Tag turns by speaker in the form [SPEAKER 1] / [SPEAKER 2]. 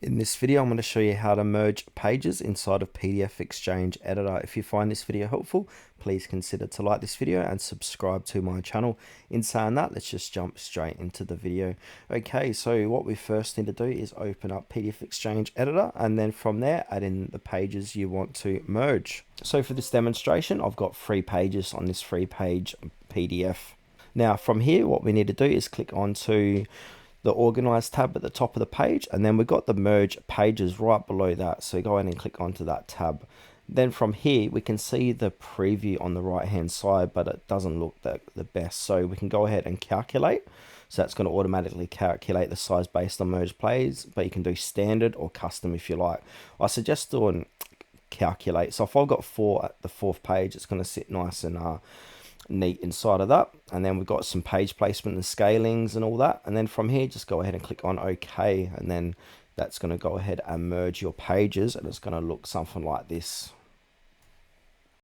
[SPEAKER 1] In this video, I'm going to show you how to merge pages inside of PDF XChange Editor. If you find this video helpful, please consider to like this video and subscribe to my channel. In saying that, let's just jump straight into the video. Okay, so what we first need to do is open up PDF XChange Editor, and then from there, add in the pages you want to merge. So for this demonstration, I've got 3 pages on this 3-page PDF. Now from here, what we need to do is click onto the Organize tab at the top of the page, and then we've got the Merge Pages right below that. So go ahead and click onto that tab. Then from here, we can see the preview on the right hand side, but it doesn't look the best. So we can go ahead and calculate. So that's going to automatically calculate the size based on merge plays, but you can do standard or custom if you like. I suggest doing calculate. So if I've got 4 at the 4th page, it's going to sit nice and neat inside of that. And then we've got some page placement and scalings and all that. And then from here, just go ahead and click on OK, and then that's going to go ahead and merge your pages, and it's going to look something like this.